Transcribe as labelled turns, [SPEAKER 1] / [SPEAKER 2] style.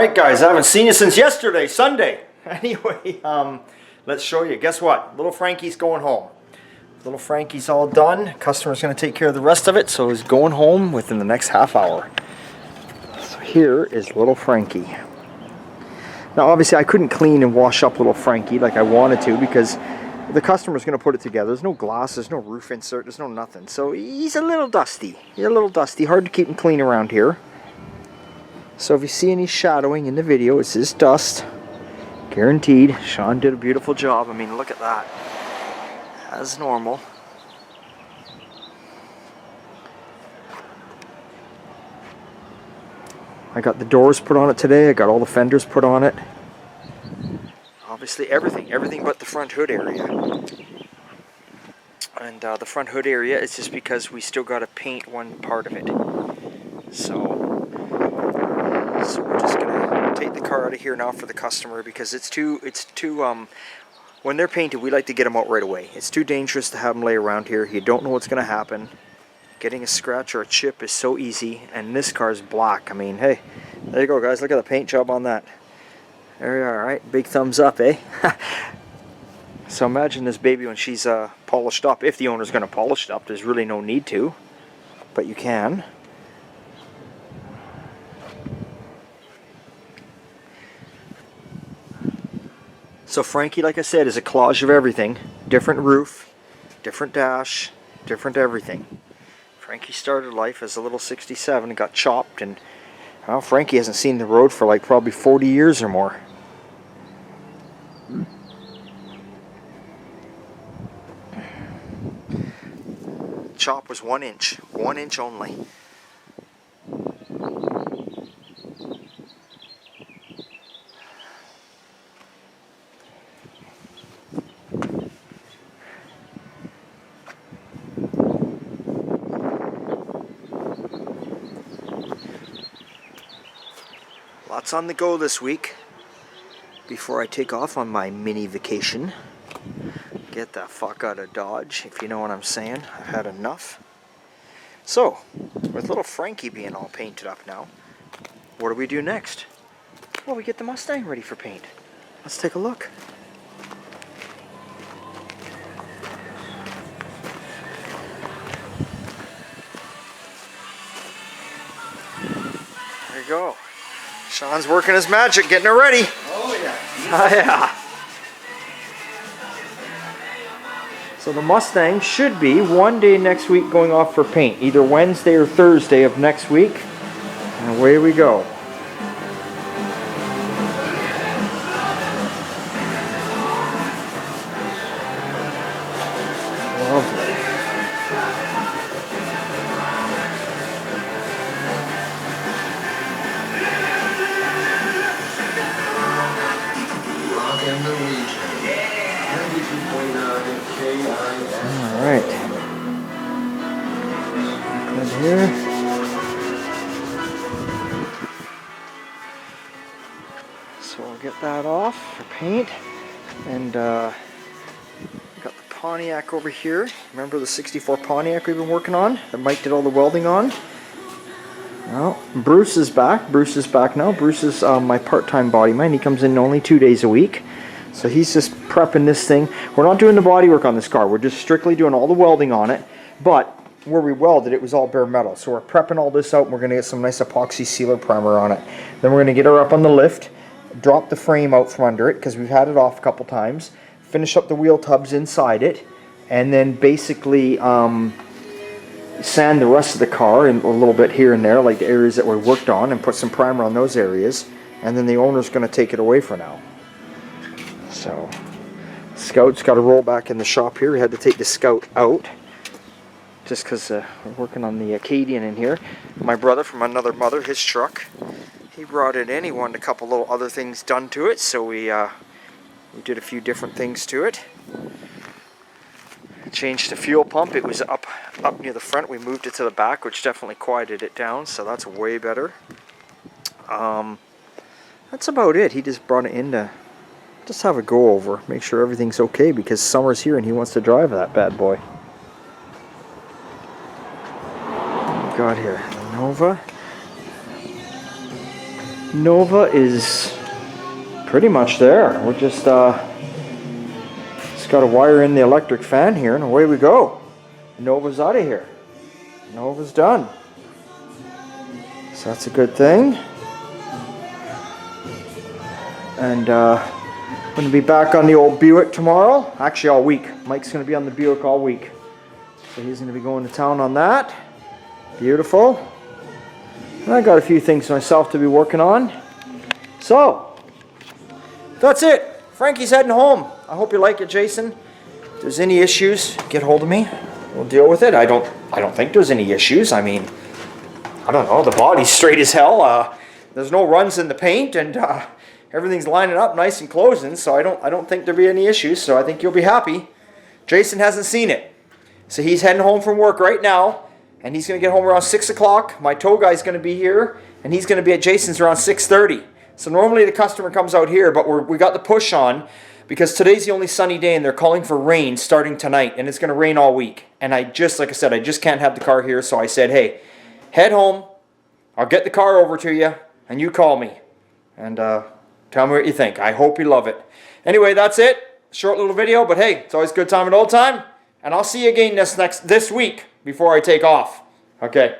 [SPEAKER 1] Alright guys, I haven't seen you since yesterday, Sunday. Anyway, let's show you. Guess what? Little Frankie's going home. Little Frankie's all done. Customer's going to take care of the rest of it, so he's going home within the next half hour. So here is little Frankie. Now obviously I couldn't clean and wash up little Frankie like I wanted to because the customer's going to put it together. There's no glass, there's no roof insert, there's no nothing. So he's a little dusty. He's a little dusty. Hard to keep him clean around here. So if you see any shadowing in the video, it's his dust. Guaranteed. Sean did a beautiful job. I mean, look at that. As normal. I got the doors put on it today. I got all the fenders put on it. Obviously everything but the front hood area. And the front hood area is just because we still got to paint one part of it. So we're just gonna take the car out of here now for the customer because it's too when they're painted, we like to get them out right away. It's too dangerous to have them lay around here. You don't know what's gonna happen. Getting a scratch or a chip is so easy, and this car's black. I mean, hey, there you go guys, look at the paint job on that. There you are. Right, big thumbs up, eh? So imagine this baby when she's polished up. If the owner's gonna polish it up, there's really no need to, but you can. So Frankie, like I said, is a collage of everything. Different roof, different dash, different everything. Frankie started life as a little 67 and got chopped, and well, Frankie hasn't seen the road for like probably 40 years or more. Chop was 1 inch only. Lots on the go this week before I take off on my mini vacation. Get the fuck out of Dodge, if you know what I'm saying. I've had enough. So, with little Frankie being all painted up now, what do we do next? Well, we get the Mustang ready for paint. Let's take a look. There you go. Sean's working his magic, getting her ready.
[SPEAKER 2] Oh yeah.
[SPEAKER 1] Oh yeah. So the Mustang should be one day next week going off for paint, either Wednesday or Thursday of next week. And away we go. Lovely. Alright. Good here. So we'll get that off for paint. And got the Pontiac over here. Remember the 64 Pontiac we've been working on? That Mike did all the welding on? Well, Bruce is back. Bruce is back now. Bruce is my part-time body man. He comes in only 2 days a week. So he's just prepping this thing. We're not doing the body work on this car. We're just strictly doing all the welding on it. But where we welded, it was all bare metal. So we're prepping all this out, and we're going to get some nice epoxy sealer primer on it. Then we're going to get her up on the lift, drop the frame out from under it, because we've had it off a couple times, finish up the wheel tubs inside it, and then basically sand the rest of the car and a little bit here and there, like the areas that we worked on, and put some primer on those areas. And then the owner's going to take it away for now. So, Scout's got to roll back in the shop here. We had to take the Scout out just because we're working on the Acadian in here. My brother from another mother, his truck, he brought it in. He wanted a couple little other things done to it, so we did a few different things to it. Changed the fuel pump. It was up near the front. We moved it to the back, which definitely quieted it down, so that's way better. That's about it. He just brought it in to just have a go over, make sure everything's okay, because summer's here and he wants to drive that bad boy. What we got here? The Nova. Nova is pretty much there. We're just got to wire in the electric fan here, and away we go. Nova's out of here. Nova's done. So that's a good thing. And I'm going to be back on the old Buick tomorrow. Actually, all week. Mike's going to be on the Buick all week. So he's going to be going to town on that. Beautiful. And I got a few things myself to be working on. So, that's it. Frankie's heading home. I hope you like it, Jason. If there's any issues, get hold of me. We'll deal with it. I don't think there's any issues. I mean, I don't know. The body's straight as hell. There's no runs in the paint, and everything's lining up nice and closing. So I don't think there'll be any issues. So I think you'll be happy. Jason hasn't seen it, so he's heading home from work right now. And he's going to get home around 6 o'clock. My tow guy's going to be here, and he's going to be at Jason's around 6:30. So normally the customer comes out here, but we got the push on because today's the only sunny day, and they're calling for rain starting tonight, and it's going to rain all week. And like I said, I just can't have the car here, so I said, hey, head home. I'll get the car over to you, and you call me. And tell me what you think. I hope you love it. Anyway, that's it. Short little video, but hey, it's always a good time and old time. And I'll see you again this week before I take off. Okay.